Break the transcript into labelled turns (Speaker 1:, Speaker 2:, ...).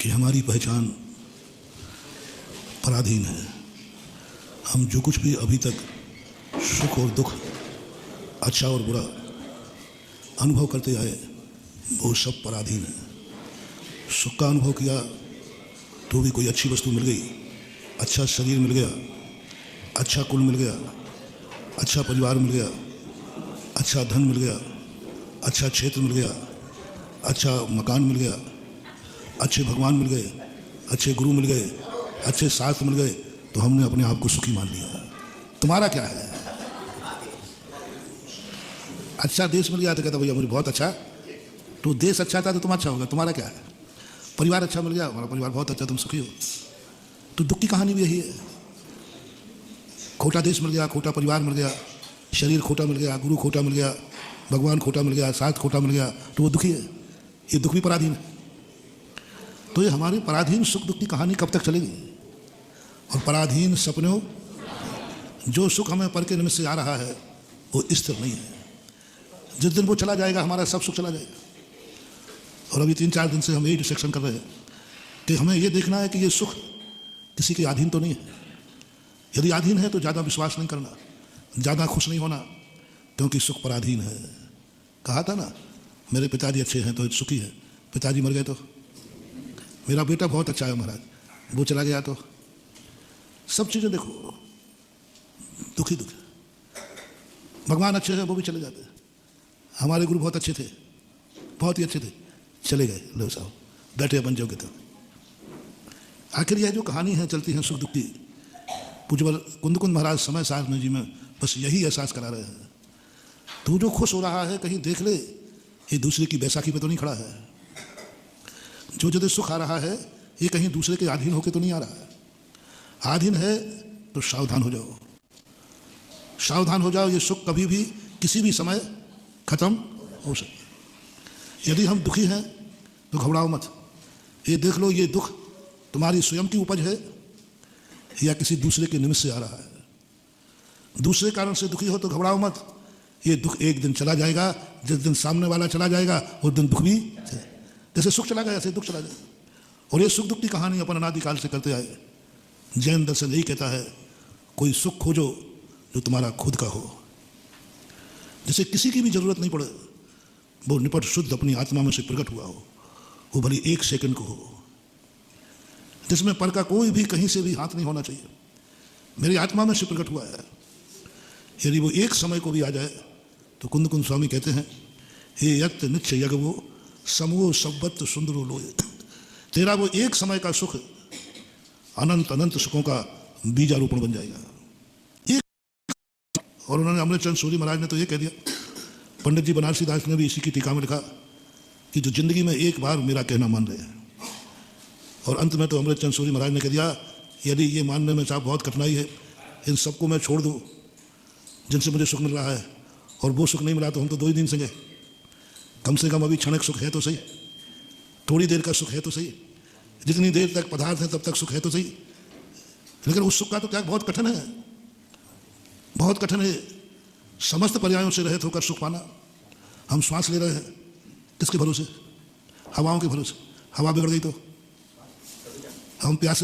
Speaker 1: कि हमारी पहचान पराधीन है। हम जो कुछ भी अभी तक सुख और दुख, अच्छा और बुरा अनुभव करते आए, वो सब पराधीन है। सुख का अनुभव किया तो भी कोई अच्छी वस्तु मिल गई, अच्छा शरीर मिल गया, अच्छा कुल मिल गया, अच्छा परिवार मिल गया, अच्छा धन मिल गया, अच्छा क्षेत्र मिल गया, अच्छा मकान मिल गया, अच्छे भगवान मिल गए, अच्छे गुरु मिल गए, अच्छे शास्त्र मिल गए, तो हमने अपने आप को सुखी मान लिया। तुम्हारा क्या है? अच्छा देश मिल गया तो कहता भैया मुझे बहुत अच्छा, तो देश अच्छा था तो तुम अच्छा होगा। तुम्हारा क्या है? परिवार अच्छा मिल गया, हमारा परिवार बहुत अच्छा, तुम सुखी हो। तो दुख की कहानी भी यही है। खोटा देश मिल गया, खोटा परिवार मिल गया, शरीर खोटा मिल गया, गुरु खोटा मिल गया, भगवान खोटा मिल गया, शास्त्र खोटा मिल गया, तो वो दुखी है। ये दुख भी पराधीन है। तो ये हमारी पराधीन सुख दुख की कहानी कब तक चलेगी? और पराधीन सपनों, जो सुख हमें पर के निमित्त से आ रहा है वो स्थिर नहीं है। जिस दिन वो चला जाएगा हमारा सब सुख चला जाएगा। और अभी 3-4 दिन से हम यही डिस्कशन कर रहे हैं कि हमें ये देखना है कि ये सुख किसी के अधीन तो नहीं है। यदि अधीन है तो ज़्यादा विश्वास नहीं करना, ज़्यादा खुश नहीं होना, क्योंकि सुख पराधीन है। कहा था ना, मेरे पिताजी अच्छे हैं तो सुखी है, पिताजी मर गए तो, मेरा बेटा बहुत अच्छा है महाराज, वो चला गया तो, सब चीज़ें देखो दुखी दुखी। भगवान अच्छे हैं वो भी चले जाते हैं। हमारे गुरु बहुत अच्छे थे, बहुत ही अच्छे थे, चले गए, लो साहब बैठे बन जाओगे तो। आखिर यह जो कहानी है चलती है सुख दुख की, पूज्यवर कुंद कुंद महाराज समय साधना जी में बस यही एहसास करा रहे हैं। तू जो खुश हो रहा है कहीं देख ले, ये दूसरे की बैसाखी पे तो नहीं खड़ा है। जो जो सुख आ रहा है ये कहीं दूसरे के अधीन होकर तो नहीं आ रहा है। अधीन है तो सावधान हो जाओ, सावधान हो जाओ। ये सुख कभी भी किसी भी समय खत्म हो सकता। यदि हम दुखी हैं तो घबराओ मत। ये देख लो ये दुख तुम्हारी स्वयं की उपज है या किसी दूसरे के निमित्त से आ रहा है। दूसरे कारण से दुखी हो तो घबराओ मत। ये दुख एक दिन चला जाएगा, जिस दिन सामने वाला चला जाएगा उस दिन दुख भी, जैसे सुख चला गया ऐसे दुख चला जाएगा। और ये सुख दुख की कहानी अपन अनादिकाल से करते आए। जैन दर्शन यही कहता है, कोई सुख खोजो जो तुम्हारा खुद का हो, जिसे किसी की भी जरूरत नहीं पड़े, वो निपट शुद्ध अपनी आत्मा में से प्रकट हुआ हो, वो भली 1 सेकंड को हो, जिसमें पर का कोई भी कहीं से भी हाथ नहीं होना चाहिए। मेरी आत्मा में से प्रकट हुआ है। यदि वो 1 समय को भी आ जाए तो कुंद कुंद स्वामी कहते हैं, हे यक्त नित्य यज्ञ वो समूह सब्बत सुंदरो लोय। तेरा वो 1 समय का सुख अनंत अनंत सुखों का बीजारोपण बन जाएगा। और उन्होंने अमृतचंद सूरी महाराज ने तो ये कह दिया, पंडित जी बनारसी दास ने भी इसी की टीका में लिखा कि जो जिंदगी में एक बार मेरा कहना मान रहे हैं। और अंत में तो अमृतचंद सूरी महाराज ने कह दिया, यदि ये मानने में साहब बहुत कठिनाई है, इन सबको मैं छोड़ दूँ जिनसे मुझे सुख मिल रहा है, और वो सुख नहीं मिला तो हम तो 2 ही दिन से गए। कम से कम अभी क्षणिक सुख है तो सही, थोड़ी देर का सुख है तो सही, जितनी देर तक पदार्थ है तब तक सुख है तो सही, लेकिन उस सुख का तो त्याग बहुत कठिन है, बहुत कठिन है। समस्त पर्यायों से रहित होकर सुख पाना। हम श्वास ले रहे हैं किसके भरोसे? हवाओं के भरोसे। हवा बिगड़ गई तो हम प्यासे